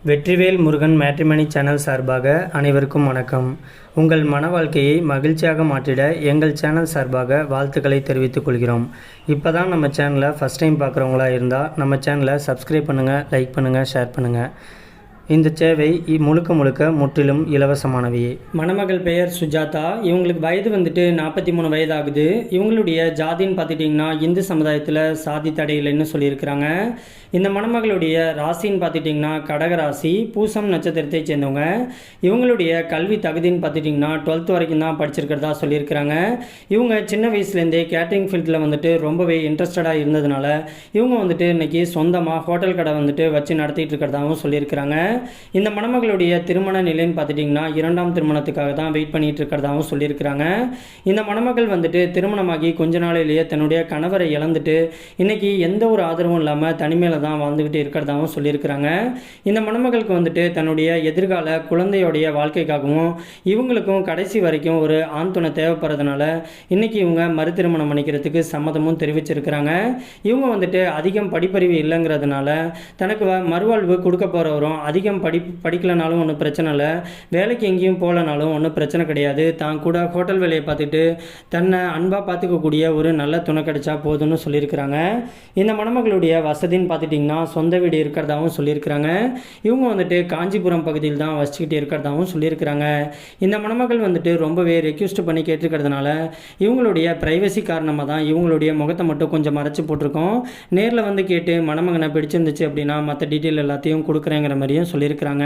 Vetrivel Murugan matrimony channel சார்பாக அனைவருக்கும் வணக்கம். உங்கள் மன வாழ்க்கையை மகிழ்ச்சியாக மாற்றிட எங்கள் சேனல் சார்பாக வாழ்த்துக்களை தெரிவித்துக் கொள்கிறோம். இப்போ தான் நம்ம சேனலை ஃபஸ்ட் டைம் பார்க்குறவங்களா இருந்தால் நம்ம சேனலை சப்ஸ்கிரைப் பண்ணுங்கள், லைக் பண்ணுங்கள், ஷேர் பண்ணுங்கள். இந்த சேவை முழுக்க முற்றிலும் இலவசமானவையே. மணமகள் பெயர் சுஜாதா. இவங்களுக்கு வயது 43 வயது ஆகுது. இவங்களுடைய ஜாதின்னு பார்த்துட்டிங்கன்னா இந்து சமுதாயத்தில் சாதி தடை இல்லைன்னு சொல்லியிருக்கிறாங்க. இந்த மணமகளுடைய ராசின்னு பார்த்துட்டிங்கன்னா கடக ராசி, பூசம் நட்சத்திரத்தை சேர்ந்தவங்க. இவங்களுடைய கல்வி தகுதின்னு பார்த்துட்டிங்கன்னா 12th வரைக்கும் தான் படிச்சிருக்கிறதா சொல்லியிருக்கிறாங்க. இவங்க சின்ன வயசுலேருந்தே கேட்ரிங் ஃபீல்டில் ரொம்பவே இன்ட்ரெஸ்டடாக இருந்ததுனால இவங்க இன்றைக்கி சொந்தமாக ஹோட்டல் கடை வச்சு நடத்திட்டு இருக்கிறதாகவும் சொல்லியிருக்கிறாங்க. இந்த மணமகளுடைய திருமண நிலைன்னு பார்த்துட்டிங்கன்னா 2ஆம் திருமணத்துக்காக தான் வெயிட் பண்ணிட்டு இருக்கிறதாகவும் சொல்லியிருக்கிறாங்க. இந்த மணமகள் திருமணமாகி கொஞ்ச நாளிலேயே தன்னுடைய கணவரை இழந்துட்டு இன்னைக்கு எந்த ஒரு ஆதரவும் இல்லாமல் தனிமையில் தான் வாழ்ந்துக்கிட்டு இருக்கிறதாகவும் சொல்லியிருக்கிறாங்க. இந்த மணமகளுக்கு தன்னுடைய எதிர்கால குழந்தையோடைய வாழ்க்கைக்காகவும் இவங்களுக்கும் கடைசி வரைக்கும் ஒரு ஆண் துணை தேவைப்படுறதுனால இன்னைக்கு இவங்க மறு திருமணம் பண்ணிக்கிறதுக்கு சம்மதமும் தெரிவிச்சிருக்கிறாங்க. இவங்க அதிகம் படிப்பறிவு இல்லைங்கிறதுனால தனக்கு மறுவாழ்வு கொடுக்க போகிறவரும் அதிகம் படிக்கலனாலும் ஒன்றும் பிரச்சனை இல்லை, வேலைக்கு எங்கேயும் போகலனாலும் ஒன்றும் பிரச்சனை கிடையாது, தான் கூட ஹோட்டல் வேலையை பார்த்துட்டு தன்னை அன்பாக பார்த்துக்கக்கூடிய ஒரு நல்ல துணை கிடைச்சா போதும்னு சொல்லியிருக்கிறாங்க. இந்த மணமகளுடைய வசதின்னு பார்த்துட்டிங்கன்னா சொந்த வீடு இருக்கிறதாகவும் சொல்லியிருக்கிறாங்க. இவங்க காஞ்சிபுரம் பகுதியில் தான் வசிச்சுக்கிட்டு இருக்கிறதாகவும் சொல்லியிருக்கிறாங்க. இந்த மணமகள் ரொம்பவே ரெக்யூஸ்ட் பண்ணி கேட்டிருக்கிறதுனால இவங்களுடைய ப்ரைவசி காரணமாக தான் இவங்களுடைய முகத்தை மட்டும் கொஞ்சம் மறைச்சி போட்டிருக்கோம். நேரில் கேட்டு மணமகனை பிடிச்சிருந்துச்சு அப்படின்னா மற்ற டீட்டெயில் எல்லாத்தையும் கொடுக்குறேங்கிற மாதிரியும் சொல்லியிருக்கிறாங்க.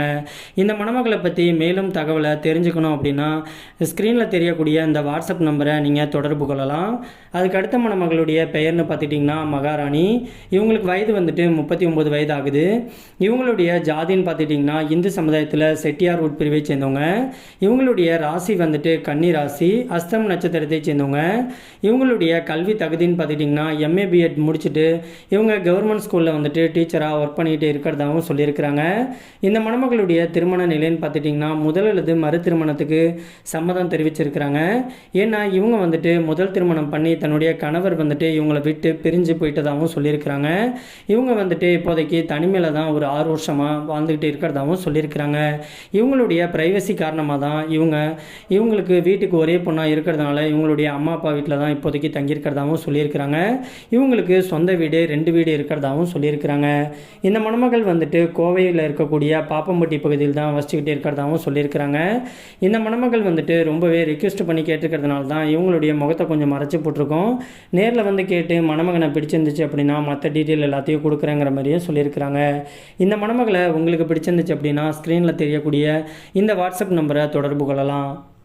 இந்த மணமகளை பற்றி மேலும் தகவலை தெரிஞ்சுக்கணும் அப்படின்னா ஸ்க்ரீனில் தெரியக்கூடிய இந்த வாட்ஸ்அப் நம்பரை நீங்கள் தொடர்பு கொள்ளலாம். அதுக்கு அடுத்த மணமகளுடைய பெயர்னு பார்த்துட்டிங்கன்னா மகாராணி. இவங்களுக்கு வயது 39 வயது ஆகுது. இவங்களுடைய ஜாதின்னு பார்த்துட்டிங்கன்னா இந்து சமுதாயத்தில் செட்டியார் உட்பிரிவை சேர்ந்தவங்க. இவங்களுடைய ராசி கன்னி ராசி, அஸ்தம் நட்சத்திரத்தை சேர்ந்தவங்க. இவங்களுடைய கல்வி தகுதின்னு பார்த்துட்டிங்கன்னா MA BEd முடிச்சுட்டு இவங்க கவர்மெண்ட் ஸ்கூலில் டீச்சராக ஒர்க் பண்ணிகிட்டு இருக்கிறதாகவும் சொல்லியிருக்கிறாங்க. இந்த மணமகளுடைய திருமண நிலைன்னு பார்த்துட்டிங்கன்னா முதல் அல்லது மறு திருமணத்துக்கு சம்மதம் தெரிவிச்சிருக்கிறாங்க. ஏன்னா இவங்க முதல் திருமணம் பண்ணி தன்னுடைய கணவர் இவங்களை விட்டு பிரிஞ்சு போயிட்டதாகவும் சொல்லியிருக்கிறாங்க. இவங்க இப்போதைக்கு தனிமையில் தான் ஒரு 6 வருஷமாக வாழ்ந்துக்கிட்டு இருக்கிறதாகவும் சொல்லியிருக்கிறாங்க. இவங்களுடைய ப்ரைவசி காரணமாக தான் இவங்களுக்கு வீட்டுக்கு ஒரே பொண்ணாக இருக்கிறதுனால இவங்களுடைய அம்மா அப்பா வீட்டில் தான் இப்போதைக்கு தங்கியிருக்கிறதாகவும் சொல்லியிருக்கிறாங்க. இவங்களுக்கு சொந்த வீடு 2 வீடு இருக்கிறதாகவும் சொல்லியிருக்கிறாங்க. இந்த மணமகள் கோவையில் இருக்கக்கூடிய பாப்பம்பட்டி பகுதியில் தான் வசிச்சுக்கிட்டு இருக்கிறதாகவும் சொல்லியிருக்கிறாங்க. இந்த மணமகள் ரொம்பவே ரிக்வெஸ்ட் பண்ணி கேட்டிருக்கிறதுனால தான் இவங்களுடைய முகத்தை கொஞ்சம் மறைச்சி போட்டிருக்கோம். நேரில் கேட்டு மணமகனை பிடிச்சிருந்துச்சு அப்படின்னா மற்ற டீட்டெயில் எல்லாத்தையும் கொடுக்குறேங்கிற மாதிரியும் சொல்லியிருக்கிறாங்க. இந்த மணமகளை உங்களுக்கு பிடிச்சிருந்துச்சு அப்படின்னா ஸ்க்ரீனில் தெரியக்கூடிய இந்த வாட்ஸ்அப் நம்பரை தொடர்பு கொள்ளலாம்.